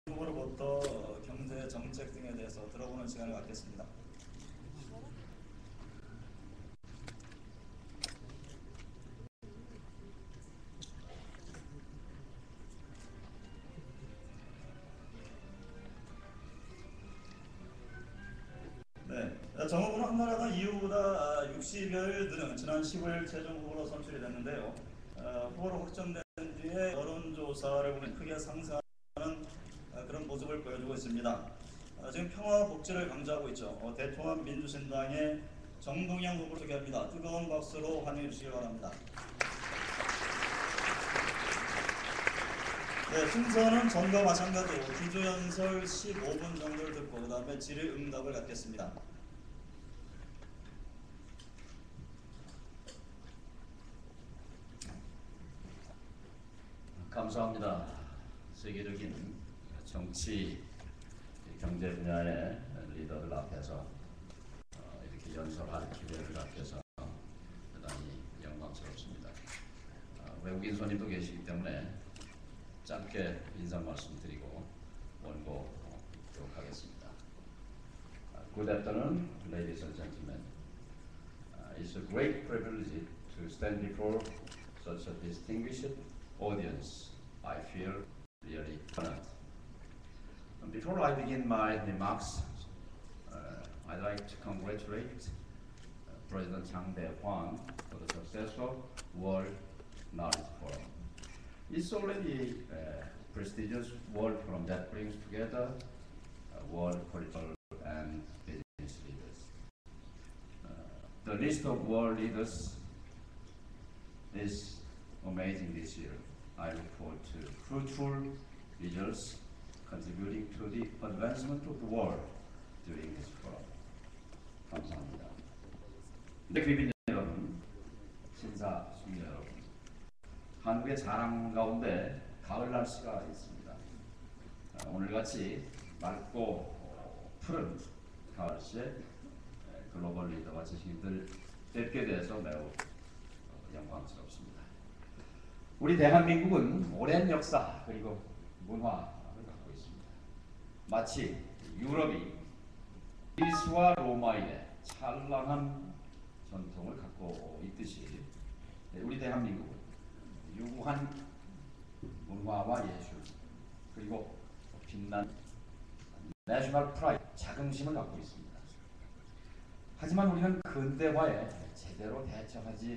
후보로부터 경제 정책 등에 대해서 들어보는 시간을 갖겠습니다. 네, 정의군 한나라당 이후보다 60여일 늦은 지난 15일 최종 후보로 선출이 됐는데요. 후보로 확정된 뒤에 여론조사를 보면 크게 상승하는 그런 모습을 보여주고 있습니다. 지금 평화와 복지를 강조하고 있죠. 대통합 민주신당의 정동영 후보를 소개합니다. 뜨거운 박수로 환영해 주시기 바랍니다. 네, 순서는 전과 마찬가지로 기조연설 15분 정도를 듣고 그 다음에 질의응답을 갖겠습니다. 감사합니다. 세계적인 정치, 경제 분야의 리더들 앞에서 이렇게 연설할 기회를 갖게 돼서 대단히 영광스럽습니다. 외국인 손님도 계시기 때문에 짧게 인사 말씀드리고 원고하도록 하겠습니다. Good afternoon, ladies and gentlemen. It's a great privilege to stand before such a distinguished audience. I feel really honored. Before I begin my remarks, I'd like to congratulate President Chang Dae-hwan for the successful World Knowledge Forum. It's already a prestigious world forum that brings together world political and business leaders. The list of world leaders is amazing this year. I look forward to fruitful results contributing to the advancement of the world during this forum. 감사합니다. 귀빈 여러분, 신사 숙녀 여러분, 한국의 자랑 가운데 가을 날씨가 있습니다. 오늘같이 맑고 푸른 가을 날씨에 글로벌 리더와 지식인들 뵙게 돼서 매우 영광스럽습니다. 우리 대한민국은 오랜 역사 그리고 문화를 갖고 있습니다. 마치 유럽이 그리스와 로마의 찬란한 전통을 갖고 있듯이 우리 대한민국은 유구한 문화와 예술 그리고 빛난 내셔널 프라이드 자긍심을 갖고 있습니다. 하지만 우리는 근대화에 제대로 대처하지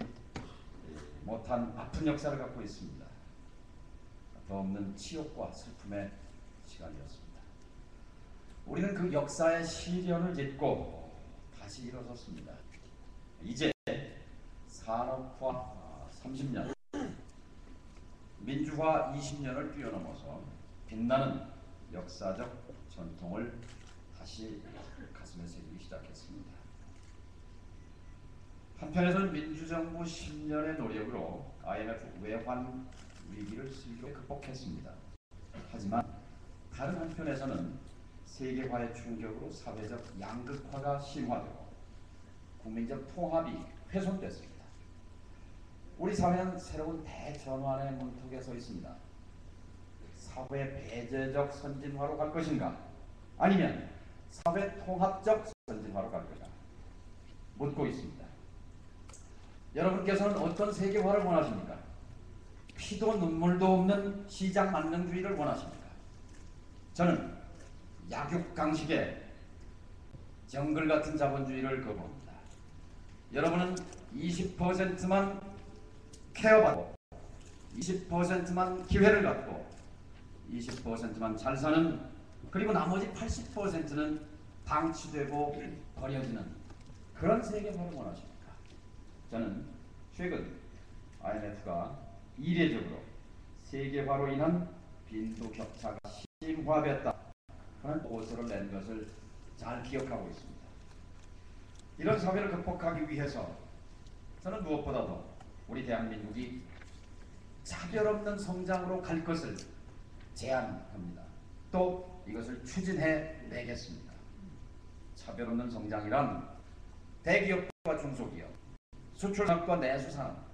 못한 아픈 역사를 갖고 있습니다. 더 없는 치욕과 슬픔의 시간이었습니다. 우리는 그 역사의 시련을 딛고 다시 일어섰습니다. 이제 산업화 30년, 민주화 20년을 뛰어넘어서 빛나는 역사적 전통을 다시 가슴에 새기기 시작했습니다. 한편에서는 민주정부 10년의 노력으로 IMF 외환 위기를 슬기롭게 극복했습니다. 하지만 다른 한편에서는 세계화의 충격으로 사회적 양극화가 심화되고 국민적 통합이 훼손됐습니다. 우리 사회는 새로운 대전환의 문턱에 서 있습니다. 사회 배제적 선진화로 갈 것인가? 아니면 사회 통합적 선진화로 갈 것인가? 묻고 있습니다. 여러분께서는 어떤 세계화를 원하십니까? 피도 눈물도 없는 시장 만능주의를 원하십니까? 저는 약육강식의 정글 같은 자본주의를 거부합니다. 여러분은 20%만 케어받고 20%만 기회를 갖고 20%만 잘 사는 그리고 나머지 80%는 방치되고 버려지는 그런 세계화를 원하십니까? 저는 최근 IMF가 이례적으로 세계화로 인한 빈도격차가 심화됐다 하는 보고서를 낸 것을 잘 기억하고 있습니다. 이런 사회를 극복하기 위해서 저는 무엇보다도 우리 대한민국이 차별 없는 성장으로 갈 것을 제안합니다. 또 이것을 추진해 내겠습니다. 차별 없는 성장이란 대기업과 중소기업, 수출산업과 내수산업,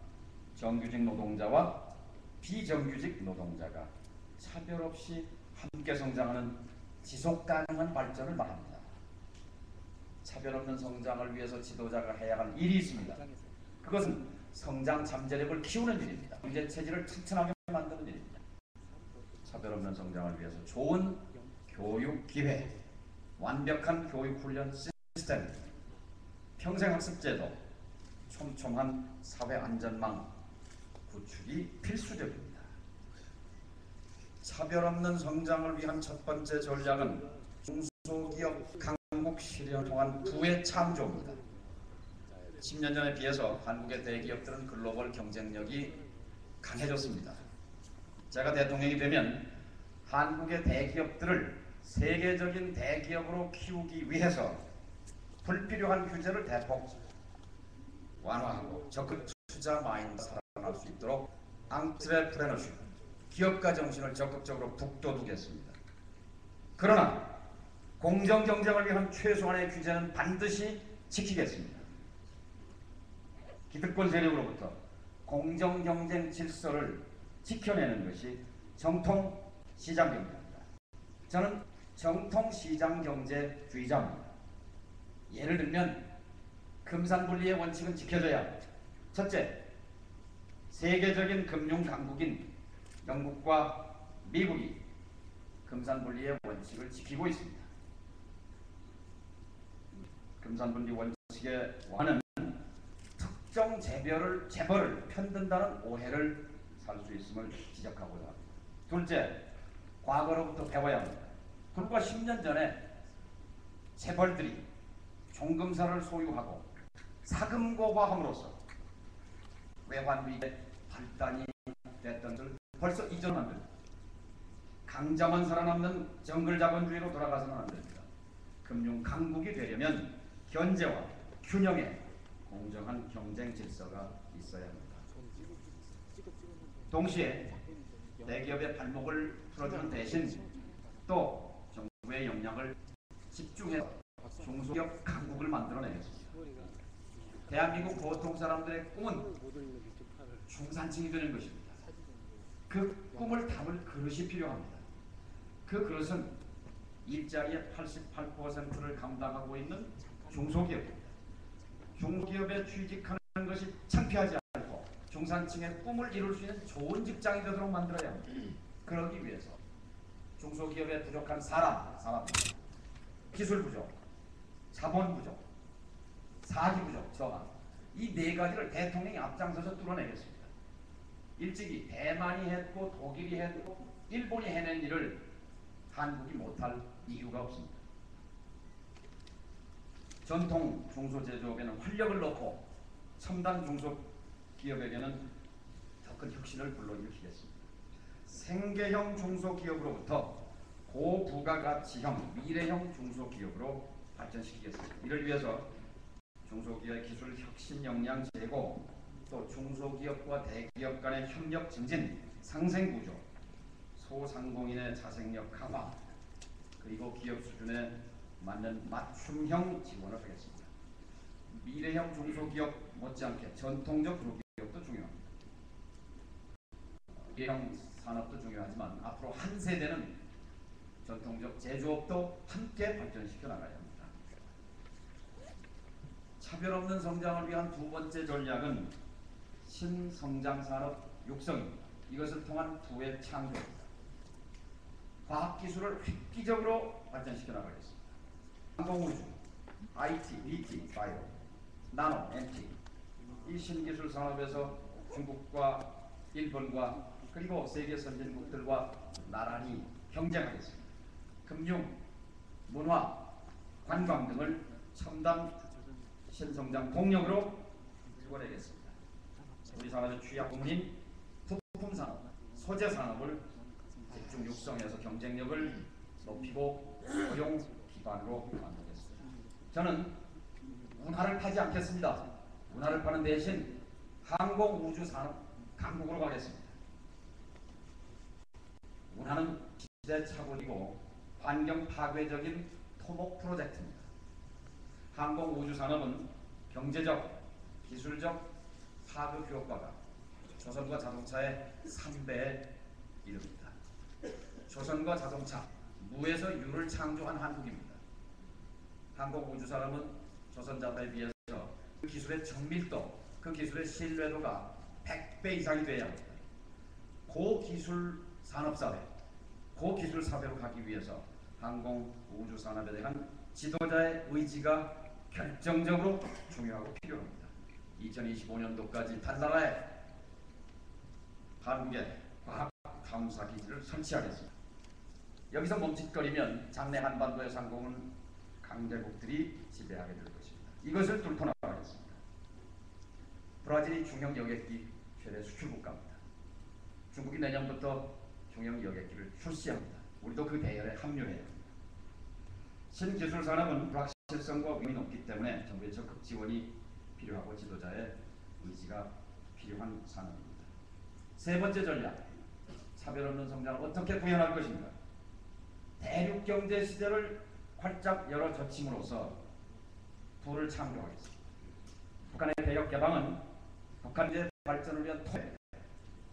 정규직 노동자와 비정규직 노동자가 차별 없이 함께 성장하는 지속 가능한 발전을 말합니다. 차별 없는 성장을 위해서 지도자가 해야 할 일이 있습니다. 그것은 성장 잠재력을 키우는 일입니다. 경제 체질을 튼튼하게 만드는 일입니다. 차별 없는 성장을 위해서 좋은 교육 기회, 완벽한 교육 훈련 시스템, 평생학습제도, 촘촘한 사회 안전망 구축이 필수적입니다. 차별 없는 성장을 위한 첫 번째 전략은 중소기업 강국 실현을 통한 부의 창조입니다. 10년 전에 비해서 한국의 대기업들은 글로벌 경쟁력이 강해졌습니다. 제가 대통령이 되면 한국의 대기업들을 세계적인 대기업으로 키우기 위해서 불필요한 규제를 대폭 완화하고 적극 투자 마인드 살아날 수 있도록 앙트레프레너십, 기업가 정신을 적극적으로 북돋우겠습니다. 그러나 공정 경쟁을 위한 최소한의 규제는 반드시 지키겠습니다. 기득권 세력으로부터 공정 경쟁 질서를 지켜내는 것이 정통 시장 경제입니다. 저는 정통 시장 경제주의자입니다. 예를 들면 금산분리의 원칙은 지켜져야 합니다. 첫째, 세계적인 금융 강국인 영국과 미국이 금산분리의 원칙을 지키고 있습니다. 금산분리 원칙의 완은 특정 재벌을 편든다는 오해를 살 수 있음을 지적하고자 합니다. 둘째, 과거로부터 배워야 합니다. 불과 10년 전에 재벌들이 종금사를 소유하고 사금고화함으로써 외환위기의 발단이 됐던 것을 벌써 이전은 안 됩니다. 강자만 살아남는 정글자본주의로 돌아가서는 안 됩니다. 금융 강국이 되려면 견제와 균형의 공정한 경쟁 질서가 있어야 합니다. 동시에 대기업의 발목을 풀어주는 대신 또 정부의 역량을 집중해서 중소기업 강국을 만들어내겠습니다. 대한민국 보통 사람들의 꿈은 중산층이 되는 것입니다. 그 꿈을 담을 그릇이 필요합니다. 그 그릇은 일자리의 88%를 감당하고 있는 중소기업입니다. 중소기업에 취직하는 것이 창피하지 않고 중산층의 꿈을 이룰 수 있는 좋은 직장이 되도록 만들어야 합니다. 그러기 위해서 중소기업에 부족한 사람, 기술 부족, 자본 부족, 사기 부족, 저하, 이 네 가지를 대통령이 앞장서서 뚫어내겠습니다. 일찍이 대만이 했고 독일이 했고 일본이 해낸 일을 한국이 못할 이유가 없습니다. 전통 중소제조업에는 활력을 넣고 첨단 중소기업에게는 더 큰 혁신을 불러일으키겠습니다. 생계형 중소기업으로부터 고부가가치형 미래형 중소기업으로 발전시키겠습니다. 이를 위해서 중소기업의 기술 혁신 역량 제고, 또 중소기업과 대기업 간의 협력 증진, 상생구조, 소상공인의 자생력 강화, 그리고 기업 수준에 맞는 맞춤형 지원을 하겠습니다. 미래형 중소기업 못지않게 전통적 중소기업도 중요합니다. 미래형 산업도 중요하지만 앞으로 한 세대는 전통적 제조업도 함께 발전시켜 나가야 합니다. 차별 없는 성장을 위한 두 번째 전략은 신성장산업 육성입니다. 이것을 통한 부의 창조입니다. 과학기술을 획기적으로 발전시켜 나가겠습니다. 항공우주, IT, BT, 바이오, 나노, MT, 이 신기술 산업에서 중국과 일본과 그리고 세계 선진국들과 나란히 경쟁하겠습니다. 금융, 문화, 관광 등을 첨단 신성장 동력으로 키워내겠습니다. 우리 산업의 취약 부문인 부품 산업, 소재 산업을 집중 육성해서 경쟁력을 높이고 고용 기반으로 만들겠습니다. 저는 운하를 파지 않겠습니다. 운하를 파는 대신 항공 우주 산업 강국으로 가겠습니다. 운하는 시대착오이고 환경 파괴적인 토목 프로젝트입니다. 항공 우주 산업은 경제적, 기술적 파급 효과가 조선과 자동차의 3배에 이릅니다. 조선과 자동차, 무에서 유를 창조한 한국입니다. 항공우주산업은 조선자사에 비해서 그 기술의 정밀도, 그 기술의 신뢰도가 100배 이상이 돼야 합니다. 고기술 산업사회, 고기술 사회로 가기 위해서 항공우주산업에 대한 지도자의 의지가 결정적으로 중요하고 필요합니다. 2025년도까지 달나라에 한국의 과학 탐사 기지를 설치하겠습니다. 여기서 멈칫거리면 장래 한반도의 상공은 강대국들이 지배하게 될 것입니다. 이것을 뚫고 나가겠습니다. 브라질이 중형 여객기 최대 수출 국가입니다. 중국이 내년부터 중형 여객기를 출시합니다. 우리도 그 대열에 합류해야 합니다. 신기술 산업은 불확실성과 위험이 높기 때문에 정부의 적극 지원이 필요하고 지도자의 의지가 필요한 산업입니다. 세 번째 전략, 차별 없는 성장을 어떻게 구현할 것인가. 대륙 경제 시대를 활짝 열어 젖힘으로써 부를 창조하겠습니다. 북한의 대역 개방은 북한 경제 발전을 위한 토대,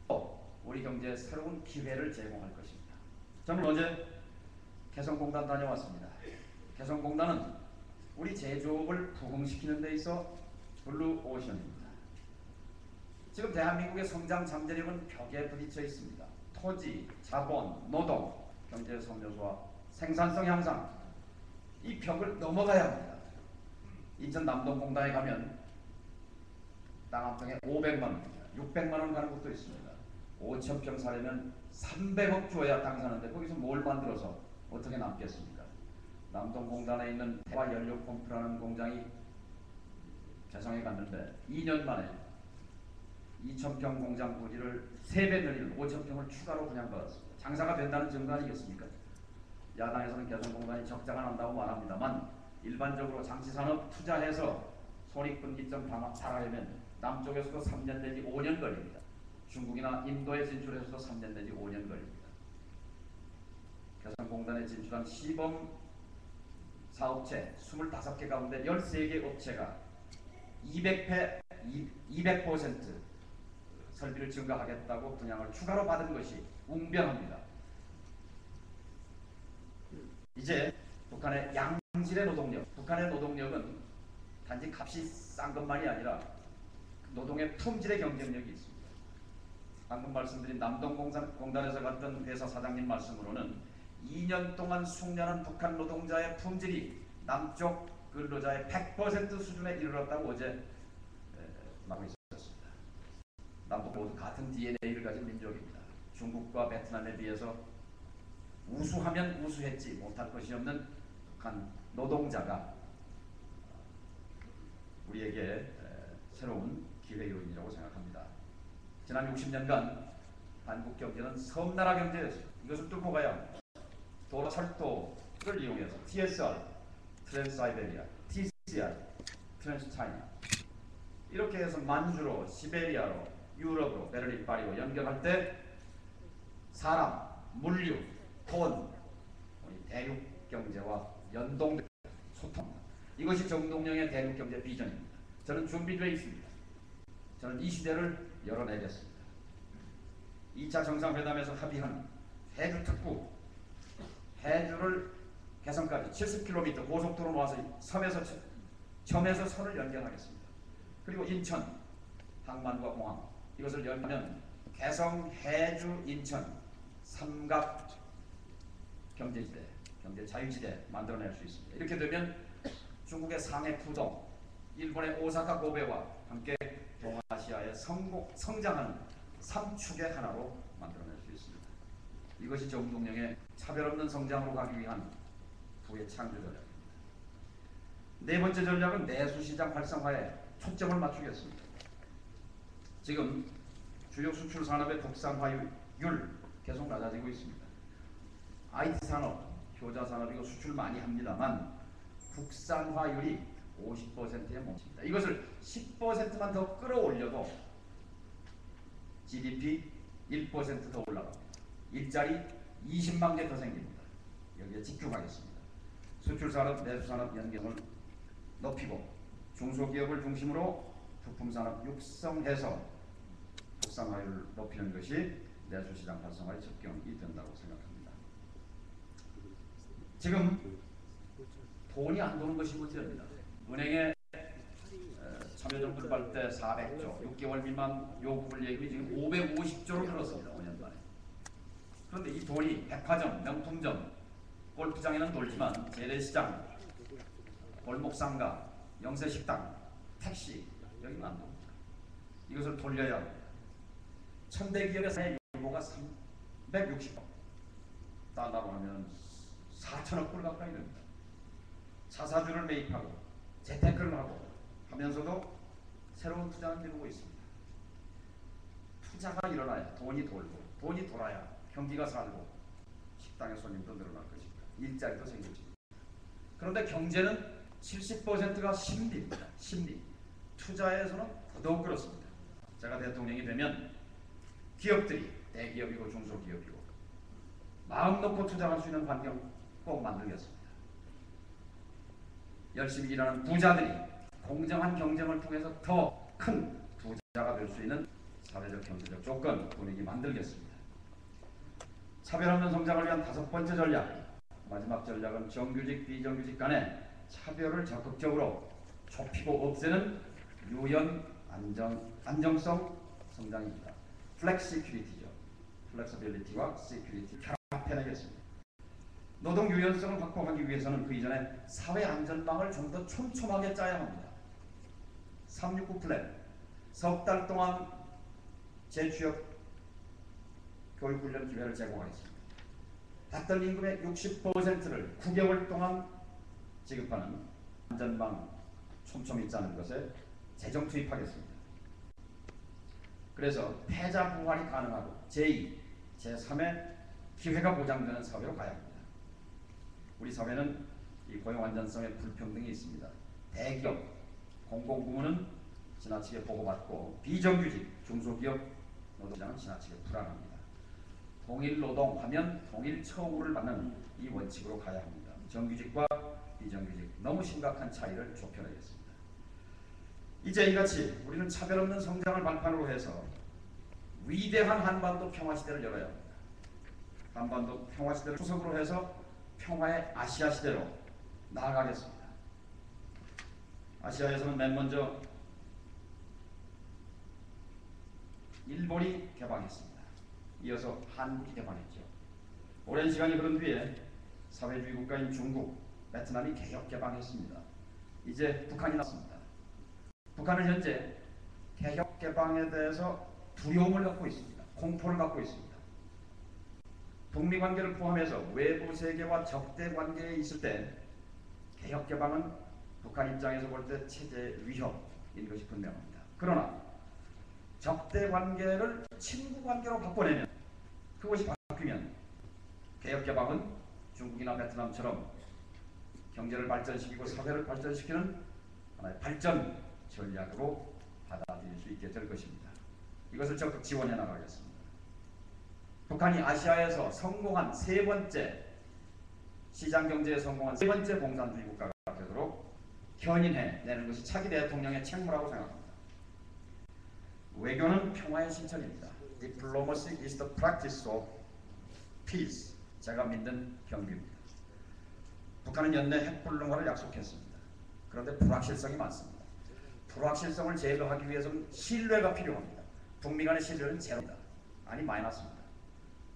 또 우리 경제에 새로운 기회를 제공할 것입니다. 저는 어제 개성공단 다녀왔습니다. 개성공단은 우리 제조업을 부흥시키는 데 있어 블루오션입니다. 지금 대한민국의 성장 잠재력은 벽에 부딪혀 있습니다. 토지, 자본, 노동, 경제 성장과 생산성 향상, 이 벽을 넘어가야 합니다. 인천 남동공단에 가면 땅 한 평에 500만 원입니다. 600만 원 가는 곳도 있습니다. 5,000평 사려면 300억 줘야 땅 사는데 거기서 뭘 만들어서 어떻게 남겠습니까? 남동공단에 있는 대화연료펌프라는 공장이 개성에 갔는데 2년 만에 2,000평 공장 부지를 3배 늘리는 5,000평을 추가로 분양받았습니다. 장사가 된다는 증거 아니겠습니까? 야당에서는 개성공단이 적자가 난다고 말합니다만 일반적으로 장치산업 투자해서 손익분기점 달하려면 남쪽에서도 3년 내지 5년 걸립니다. 중국이나 인도에 진출해서도 3년 내지 5년 걸립니다. 개성공단에 진출한 시범 사업체 25개 가운데 13개 업체가 200% 설비를 증가하겠다고 분양을 추가로 받은 것이 웅변합니다. 이제 북한의 양질의 노동력, 북한의 노동력은 단지 값이 싼 것만이 아니라 노동의 품질의 경쟁력이 있습니다. 방금 말씀드린 남동공단에서 갔던 회사 사장님 말씀으로는 2년 동안 숙련한 북한 노동자의 품질이 남쪽 근로자의 100% 수준에 이르렀다고 어제 말하고 있었습니다. 남북 모두 같은 DNA를 가진 민족입니다. 중국과 베트남에 비해서 우수하면 우수했지 못할 것이 없는 북한 노동자가 우리에게 새로운 기회 요인이라고 생각합니다. 지난 60년간 한국 경제는 섬나라 경제였습니다. 이것을 뚫고 가야 합니다. 도로 철도를 이용해서 TSR, 트랜스사이베리아, TCR, 트랜스차이나 이렇게 해서 만주로, 시베리아로, 유럽으로, 베를린, 파리로 연결할 때 사람, 물류, 돈, 대륙 경제와 연동 소통, 이것이 정동영의 대륙 경제 비전입니다. 저는 준비되어 있습니다. 저는 이 시대를 열어내겠습니다. 2차 정상회담에서 합의한 해주 특구, 해주를 개성까지 70km 고속도로 모아서 점에서 선을 연결하겠습니다. 그리고 인천, 항만과 공항, 이것을 연결하면 개성, 해주, 인천 삼각 경제지대, 경제 자유지대 만들어낼 수 있습니다. 이렇게 되면 중국의 상해 푸동, 일본의 오사카 고베와 함께 동아시아의 성장하는 3축의 하나로 만들어낼 수 있습니다. 이것이 정동영의 차별 없는 성장으로 가기 위한 부의 창조 전략입니다. 네 번째 전략은 내수시장 활성화에 초점을 맞추겠습니다. 지금 주요 수출 산업의 국산화율 계속 낮아지고 있습니다. IT 산업, 효자 산업이고 수출 많이 합니다만 국산화율이 50%에 멈춥니다. 이것을 10%만 더 끌어올려도 GDP 1% 더 올라갑니다. 일자리 20만 개 더 생깁니다. 여기에 집중하겠습니다. 수출산업, 내수산업 연계성을 높이고 중소기업을 중심으로 부품산업 육성해서 국산화율을 높이는 것이 내수시장 활성화에 접경이 된다고 생각합니다. 지금 돈이 안 도는 것이 문제입니다. 은행에 참여정부 들어갈 때 400조, 6개월 미만 요금을 예금이 지금 550조로 늘었습니다. 5년 만에. 그런데 이 돈이 백화점, 명품점, 골프장에는 돌지만 재래시장, 골목상가, 영세식당, 택시 여기는 안 됩니다. 이것을 돌려야 합니다. 천대기업의 요구가 360억 달러로 하면 4천억 불 가까이 됩니다. 자사주를 매입하고 재테크를 하고 하면서도 새로운 투자를 이루고 있습니다. 투자가 일어나야 돈이 돌고, 돈이 돌아야 경기가 살고 식당의 손님도 늘어날 것입니다. 일자리도 생길 것입니다. 그런데 경제는 70%가 심리입니다. 심리. 투자에서는 더더욱 그렇습니다. 제가 대통령이 되면 기업들이 대기업이고 중소기업이고 마음 놓고 투자할 수 있는 환경 꼭 만들겠습니다. 열심히 일하는 부자들이 공정한 경쟁을 통해서 더 큰 부자가 될 수 있는 사회적 경제적 조건 분위기 만들겠습니다. 차별 없는 성장을 위한 5번째 전략, 마지막 전략은 정규직 비정규직 간의 차별을 적극적으로 좁히고 없애는 유연 안정성 성장입니다. 플렉시큐리티죠. 플렉서빌리티와 시큐리티 결합해내겠습니다. 노동 유연성을 확보하기 위해서는 그 이전에 사회 안전망을 좀 더 촘촘하게 짜야 합니다. 369 플랜, 석 달 동안 재취업 교육훈련 기회를 제공하겠습니다. 받던 임금의 60%를 9개월 동안 지급하는 안전망 촘촘히 짜는 것에 재정 투입하겠습니다. 그래서 패자 부활이 가능하고 제2, 제3의 기회가 보장되는 사회로 가야 합니다. 우리 사회는 이 고용 안전성의 불평등이 있습니다. 대기업, 공공부문은 지나치게 보호받고 비정규직, 중소기업 노동자는 지나치게 불안합니다. 동일 노동하면 동일 처우를 받는 이 원칙으로 가야 합니다. 정규직과 비정규직 너무 심각한 차이를 좁혀내겠습니다. 이제 이같이 우리는 차별 없는 성장을 발판으로 해서 위대한 한반도 평화시대를 열어야 합니다. 한반도 평화시대를 초석으로 해서 평화의 아시아 시대로 나아가겠습니다. 아시아에서는 맨 먼저 일본이 개방했습니다. 이어서 한국이 개방했죠. 오랜 시간이 흐른 뒤에 사회주의 국가인 중국, 베트남이 개혁 개방했습니다. 이제 북한이 났습니다. 북한은 현재 개혁 개방에 대해서 두려움을 갖고 있습니다. 공포를 갖고 있습니다. 북미 관계를 포함해서 외부 세계와 적대 관계에 있을 때 개혁 개방은 북한 입장에서 볼 때 체제 위협인 것이 분명합니다. 그러나 적대 관계를 친구 관계로 바꿔내면, 그것이 바뀌면 개혁 개방은 중국이나 베트남처럼 경제를 발전시키고 사회를 발전시키는 하나의 발전 전략으로 받아들일 수 있게 될 것입니다. 이것을 적극 지원해 나가겠습니다. 북한이 아시아에서 성공한 세 번째 시장 경제에 성공한 세 번째 공산주의 국가가 되도록 견인해 내는 것이 차기 대통령의 책무라고 생각합니다. 외교는 평화의 실천입니다. Diplomacy is the practice of peace. 제가 믿는 경비입니다. 북한은 연내 핵불능화를 약속했습니다. 그런데 불확실성이 많습니다. 불확실성을 제거하기 위해서는 신뢰가 필요합니다. 북미 간의 신뢰는 제로입니다. 아니 마이너스입니다.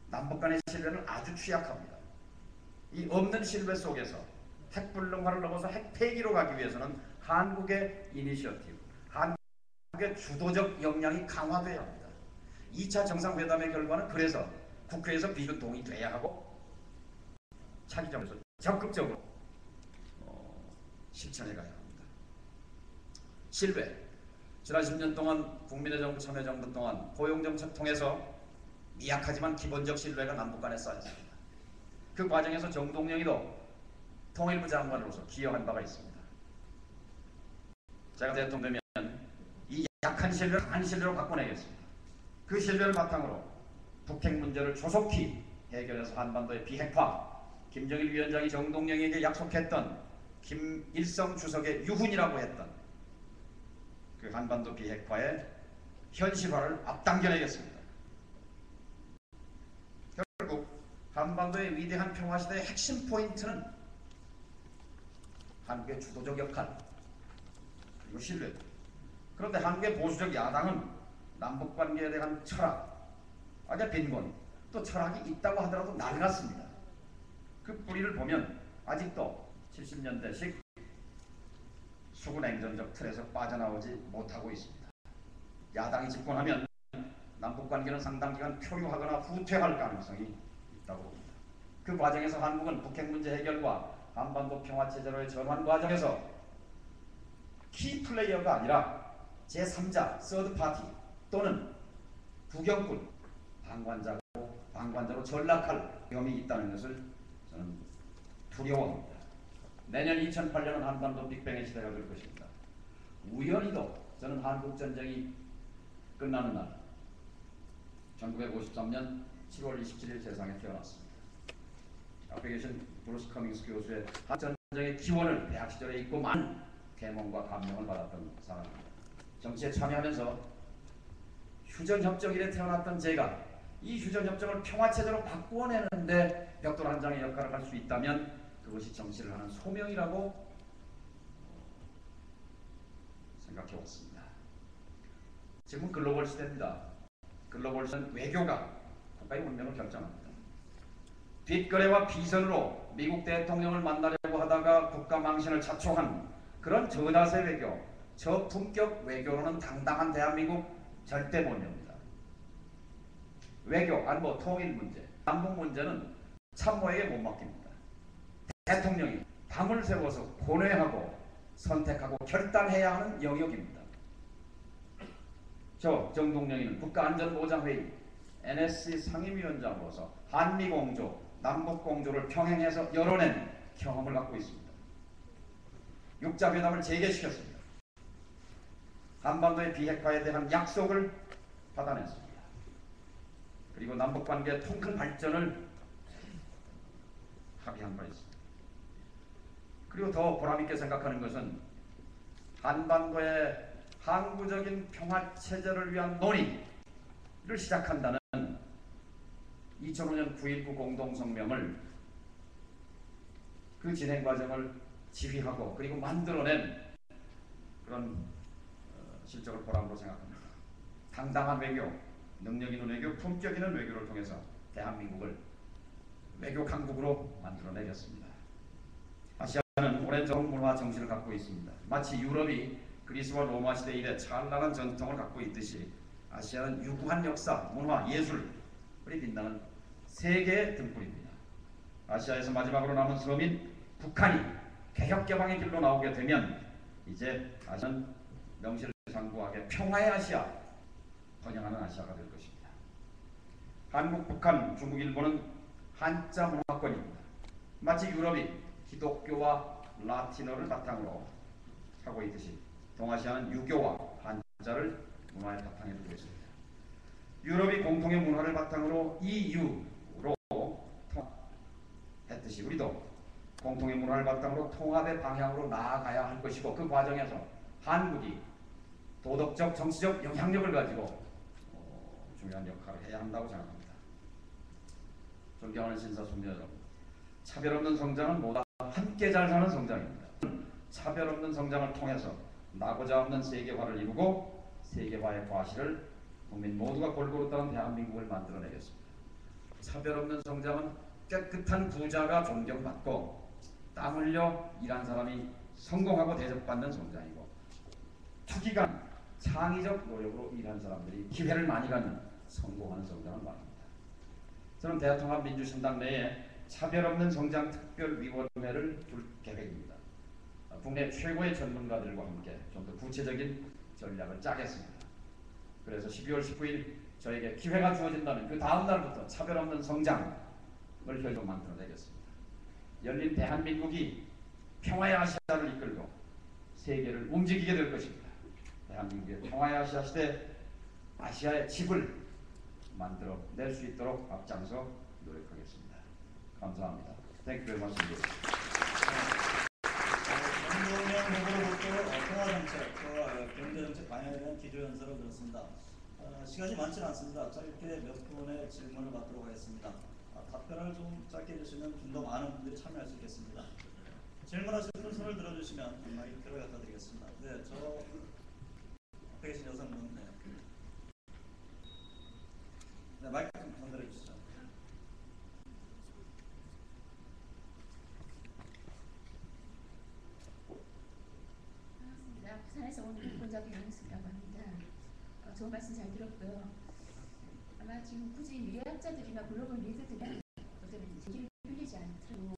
남북 간의 신뢰는 아주 취약합니다. 이 없는 신뢰 속에서 핵불능화를 넘어서 핵폐기로 가기 위해서는 한국의 이니셔티브, 한국의 주도적 역량이 강화돼야 합니다. 2차 정상회담의 결과는 그래서 국회에서 비준 동의돼야 하고 차기점에서 적극적으로 실천해 가야 합니다. 신뢰. 지난 10년 동안 국민의 정부, 참여정부 동안 고용정책 통해서 미약하지만 기본적 신뢰가 남북 간에 쌓였습니다. 그 과정에서 정동영이도 통일부 장관으로서 기여한 바가 있습니다. 제가 대통령 되면 이 약한 신뢰를 강한 신뢰로 바꿔내겠습니다. 그 신뢰를 바탕으로 북핵 문제를 조속히 해결해서 한반도의 비핵화, 김정일 위원장이 정동영에게 약속했던 김일성 주석의 유훈이라고 했던 그 한반도 비핵화의 현실화를 앞당겨내겠습니다. 결국 한반도의 위대한 평화시대의 핵심 포인트는 한국의 주도적 역할 그리고 신뢰. 그런데 한국의 보수적 야당은 남북관계에 대한 철학, 아주 빈곤, 또 철학이 있다고 하더라도 낡았습니다. 그 뿌리를 보면 아직도 70년대식 수구냉전적 틀에서 빠져나오지 못하고 있습니다. 야당이 집권하면 남북관계는 상당기간 표류하거나 후퇴할 가능성이 있다고 봅니다. 그 과정에서 한국은 북핵 문제 해결과 한반도 평화체제로의 전환 과정에서 키플레이어가 아니라 제3자, 서드파티 또는 부경꾼, 방관자로 전락할 위험이 있다는 것을 저는 두려워합니다. 내년 2008년은 한반도 빅뱅의 시대가 될 것입니다. 우연히도 저는 한국전쟁이 끝나는 날 1953년 7월 27일 세상에 태어났습니다. 앞에 계신 브루스 커밍스 교수의 한전쟁의 기원을 대학 시절에 잊고 많은 계몽과 감명을 받았던 사람입니다. 정치에 참여하면서 휴전협정 이래 태어났던 제가 이 휴전협정을 평화체제로 바꾸어내는데 벽돌 한 장의 역할을 할 수 있다면 그것이 정치를 하는 소명이라고 생각해왔습니다. 지금은 글로벌 시대입니다. 글로벌 시대는 외교가 국가의 운명을 결정합니다. 뒷거래와 비선으로 미국 대통령을 만나려고 하다가 국가 망신을 자초한 그런 저자세 외교, 저품격 외교로는 당당한 대한민국 절대 못 엽니다. 외교, 안보, 통일 문제, 남북 문제는 참모에게 못 맡깁니다. 대통령이 당을 세워서 고뇌하고 선택하고 결단해야 하는 영역입니다. 저 정동영이는 국가안전보장회의 NSC 상임위원장으로서 한미공조, 남북공조를 평행해서 열어낸 경험을 갖고 있습니다. 육자회담을 재개시켰습니다. 한반도의 비핵화에 대한 약속을 받아냈습니다. 그리고 남북관계의 통큰 발전을 합의한 바 있습니다. 그리고 더 보람있게 생각하는 것은 한반도의 항구적인 평화체제를 위한 논의를 시작한다는 2005년 9.19 공동성명을 그 진행 과정을 지휘하고 그리고 만들어낸 그런 실적을 보람으로 생각합니다. 당당한 외교, 능력 있는 외교, 품격 있는 외교를 통해서 대한민국을 외교 강국으로 만들어내겠습니다. 아시아는 오랜 정문화 정신을 갖고 있습니다. 마치 유럽이 그리스와 로마 시대 이래 찬란한 전통을 갖고 있듯이 아시아는 유구한 역사, 문화, 예술이 빛나는 세계의 등불입니다. 아시아에서 마지막으로 남은 섬인 북한이 개혁개방의 길로 나오게 되면 이제 아시아는 명실상부하게 평화의 아시아, 번영하는 아시아가 될 것입니다. 한국, 북한, 중국, 일본은 한자 문화권입니다. 마치 유럽이 기독교와 라틴어를 바탕으로 하고 있듯이 동아시아는 유교와 한자를 문화의 바탕에 두고 있습니다. 유럽이 공통의 문화를 바탕으로 EU로 통합했듯이 우리도 공통의 문화를 바탕으로 통합의 방향으로 나아가야 할 것이고 그 과정에서 한국이 도덕적, 정치적 영향력을 가지고 중요한 역할을 해야 한다고 생각합니다. 존경하는 신사숙녀 여러분, 차별 없는 성장은 뭐다? 함께 잘 사는 성장입니다. 차별 없는 성장을 통해서 나고자 없는 세계화를 이루고 세계화의 과실을 국민 모두가 골고루 따른 대한민국을 만들어내겠습니다. 차별 없는 성장은 깨끗한 부자가 존경받고 땀 흘려 일한 사람이 성공하고 대접받는 성장이고 투기간 창의적 노력으로 일한 사람들이 기회를 많이 갖는 성공하는 성장을 말합니다. 저는 대통합민주신당 내에 차별 없는 성장 특별위원회를 둘 계획입니다. 국내 최고의 전문가들과 함께 좀 더 구체적인 전략을 짜겠습니다. 그래서 12월 19일 저에게 기회가 주어진다면 그 다음 날부터 차별 없는 성장을 혈로 만들어내겠습니다. 열린 대한민국이 평화의 아시아를 이끌고 세계를 움직이게 될 것입니다. 대한민국의 평화의 아시아 시대 아시아의 집을 만들어낼 수 있도록 앞장서 노력하겠습니다. 감사합니다. Thank you very much. 정동영 후보로부터 통화정책, 경제정책 방향에 대한 기조연설을 들었습니다. 시간이 많지는 않습니다. 짧게 몇 분의 질문을 받도록 하겠습니다. 답변을 좀 짧게 해주시면 좀 더 많은 분들이 참여할 수 있겠습니다. 질문하실 분 손을 들어주시면 마이크를 갖다 드리겠습니다. 네, 저 앞에 계신 여성분. 네. 네, 마이크 좀 전달해 주시죠. 반갑습니다. 부산에서 온 유권자 변영숙이라고 합니다. 좋은 말씀 잘 들었고요. 아마 지금 굳이 미래학자들이나 글로벌 리더들이 어쩌면 제기를 흘리지 않도록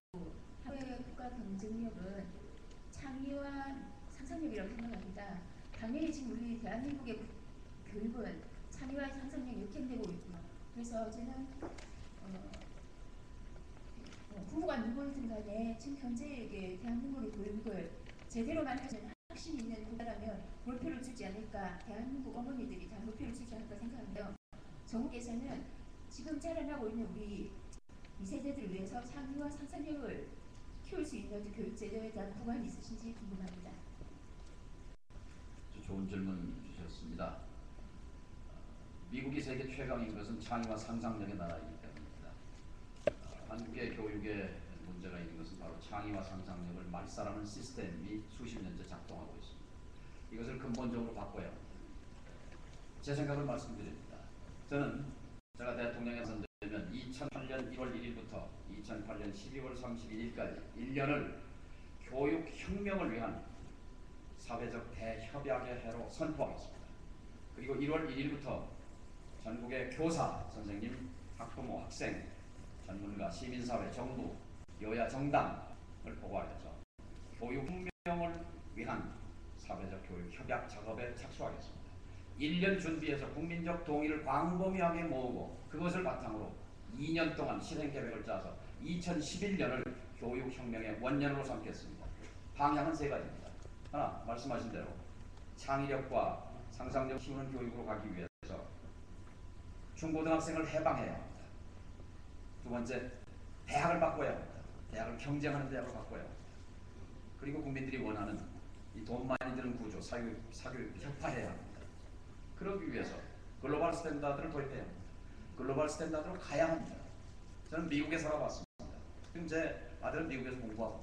한국의 국가 경쟁력은 창의와 상상력이라고 생각합니다. 당연히 지금 우리 대한민국의 교육은 창의와 상상력이 역행되고 있고요. 그래서 저는 부모가 누구든 간에 지금 현재 대한민국의 교육을 제대로만 하면 확신 있는 국가라면 목표를 주지 않을까, 대한민국 어머니들이 다 목표를 주지 않을까 생각하는데요. 정부께서는 지금 자라나고 있는 우리 2세대들을 위해서 창의와 상상력을 키울 수 있는 교육 제도에 대한 부관이 있으신지 궁금합니다. 좋은 질문 주셨습니다. 미국이 세계 최강인 것은 창의와 상상력의 나라이기 때문입니다. 한국의 교육에 문제가 있는 것은 바로 창의와 상상력을 말살하는 시스템이 수십 년째 작동하고 있습니다. 이것을 근본적으로 바꿔야 합니다. 제 생각을 말씀드립니다. 저는 제가 대통령에 선되면 2008년 1월 1일부터 2008년 12월 31일까지 1년을 교육혁명을 위한 사회적 대협약의 해로 선포하겠습니다. 그리고 1월 1일부터 전국의 교사, 선생님, 학부모, 학생, 전문가, 시민사회, 정부, 여야 정당을 포괄해서 교육혁명을 위한 사회적 교육 협약 작업에 착수하겠습니다. 1년 준비해서 국민적 동의를 광범위하게 모으고 그것을 바탕으로 2년 동안 실행계획을 짜서 2011년을 교육혁명의 원년으로 삼겠습니다. 방향은 세 가지입니다. 하나, 말씀하신 대로 창의력과 상상력 키우는 교육으로 가기 위해서 중고등학생을 해방해야 합니다. 두 번째, 대학을 바꿔야 합니다. 대학을 경쟁하는 대학을 바꿔야 합니다. 그리고 국민들이 원하는 이 돈 많이 드는 구조, 사교육을 혁파해야 합니다. 그러기 위해서 글로벌 스탠다드를 도입해야 합니다. 글로벌 스탠다드로 가야 합니다. 저는 미국에 살아봤습니다. 지금 제 아들은 미국에서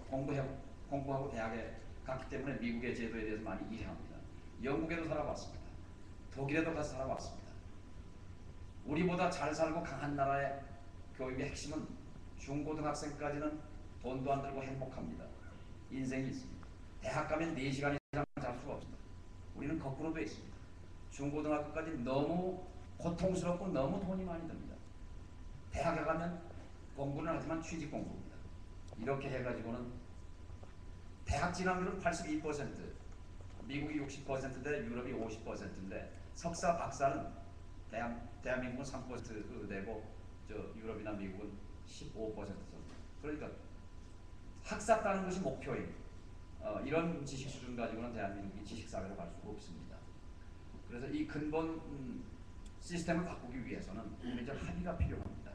공부하고 대학에 갔기 때문에 미국의 제도에 대해서 많이 이해합니다. 영국에도 살아봤습니다. 독일에도 가서 살아봤습니다. 우리보다 잘 살고 강한 나라의 교육의 핵심은 중고등학생까지는 돈도 안 들고 행복합니다. 인생이 있습니다. 대학 가면 4시간 이상 잘 수가 없습니다. 우리는 거꾸로 되어 있습니다. 중고등학교까지 너무 고통스럽고 너무 돈이 많이 듭니다. 대학에 가면 공부는 하지만 취직 공부입니다. 이렇게 해가지고는 대학 진학률은 82%, 미국이 60%대 유럽이 50%인데 석사 박사는 대한민국은 3% 되고 유럽이나 미국은 15%입니다. 그러니까 학사 따는 것이 목표인 이런 지식 수준 가지고는 대한민국이 지식사회로 갈 수가 없습니다. 그래서 이 근본 시스템을 바꾸기 위해서는 국민적 합의가 필요합니다.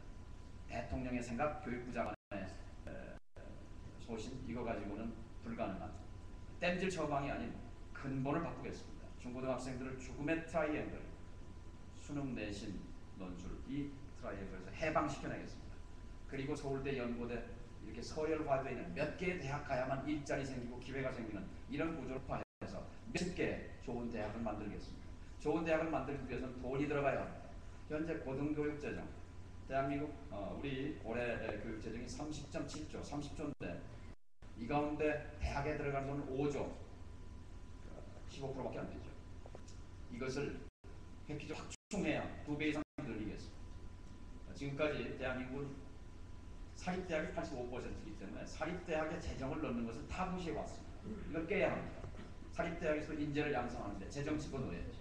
대통령의 생각, 교육부 장관의 소신 이거 가지고는 불가능한 땜질 처방이 아닌 근본을 바꾸겠습니다. 중고등학생들을 죽음의 트라이앵글, 수능 내신 논술 이 트라이앵글에서 해방시켜내겠습니다. 그리고 서울대, 연고대 이렇게 서열화되어 있는 몇 개의 대학 가야만 일자리 생기고 기회가 생기는 이런 구조를 파해서 몇십 개의 좋은 대학을 만들겠습니다. 좋은 대학을 만들기 위해서는 돈이 들어가야 합니다. 현재 고등교육 재정 대한민국 우리 올해 교육 재정이 30.7조, 30조인데 이 가운데 대학에 들어간 돈은 5조, 15%밖에 안 되죠. 이것을 획기적으로 확충해야 2배 이상 늘리겠습니다. 지금까지 대한민국은 사립대학이 85%이기 때문에 사립대학의 재정을 넣는 것을 다 무시해 왔습니다. 이걸 깨야 합니다. 사립대학에서 인재를 양성하는데 재정 집어넣어야죠.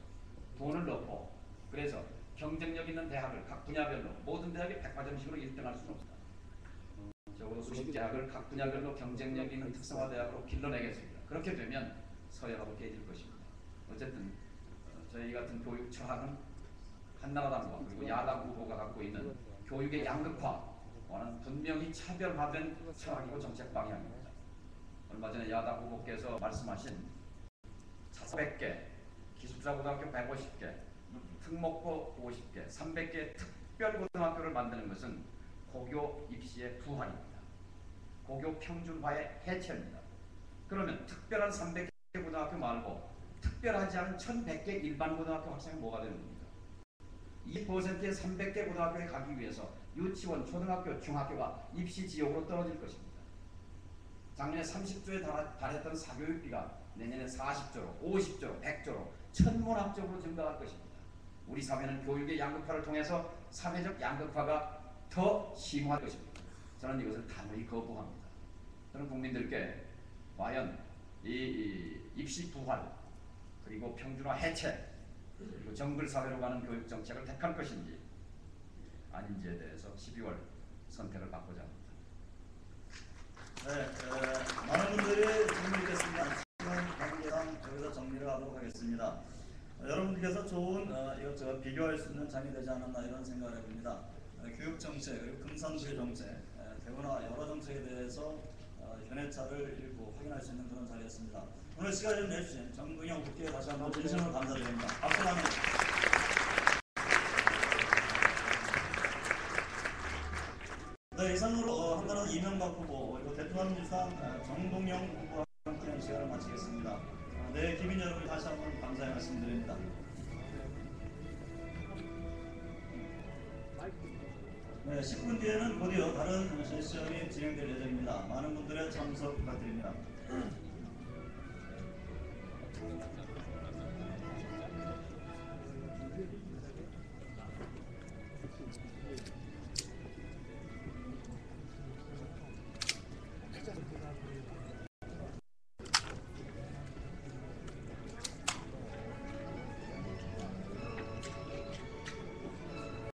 돈을 넣고 그래서 경쟁력 있는 대학을 각 분야별로 모든 대학이 백화점식으로 1등할 수는 없습니다. 적어도 수십 대학을 각 분야별로 경쟁력 있는 특성화 대학으로 길러내겠습니다. 그렇게 되면 서열하고 깨질 것입니다. 어쨌든 저희 같은 교육 철학은 한나라당과 그리고 야당 후보가 갖고 있는 교육의 양극화와는 분명히 차별화된 철학이고 정책 방향입니다. 얼마 전에 야당 후보께서 말씀하신 400개, 기숙사고등학교 150개, 특목고 50개, 300개 특별고등학교를 만드는 것은 고교 입시의 부활입니다. 고교 평준화의 해체입니다. 그러면 특별한 300개 고등학교 말고 특별하지 않은 1100개 일반 고등학교 학생은 뭐가 되는 겁니까? 20%의 300개 고등학교에 가기 위해서 유치원, 초등학교, 중학교가 입시 지역으로 떨어질 것입니다. 작년에 30조에 달했던 사교육비가 내년에 40조로, 50조로, 100조로 천문학적으로 증가할 것입니다. 우리 사회는 교육의 양극화를 통해서 사회적 양극화가 더 심화할 것입니다. 저는 이것을 단호히 거부합니다. 저는 국민들께 과연 이 입시 부활 그리고 평준화 해체 그리고 정글사회로 가는 교육정책을 택할 것인지 아닌지에 대해서 12월 선택을 받고자 합니다. 네, 많은 분들이 질문이겠습니다. 시간 관계상 여기서 정리를 하도록 하겠습니다. 여러분들께서 좋은 이것저것 비교할 수 있는 장이 되지 않았나 이런 생각을 해봅니다. 교육정책 그리고 금산주의 정책 되거나 여러 정책에 대해서 견해차를 일부 확인할 수 있는 그런 자리였습니다. 오늘 시간을 좀 내주신 정동영 국회에 다시 한번 진심으로 감사드립니다. 박수 합니다. 네, 이상으로 한나라당 이명박 후보 그리고 대통령실상 정동영 후보와 함께하는 시간을 마치겠습니다. 네, 기민 여러분 다시 한번 감사의 말씀드립니다. 네, 10분 뒤에는 곧이어 다른 세션이 진행될 예정입니다. 많은 분들의 참석 부탁드립니다.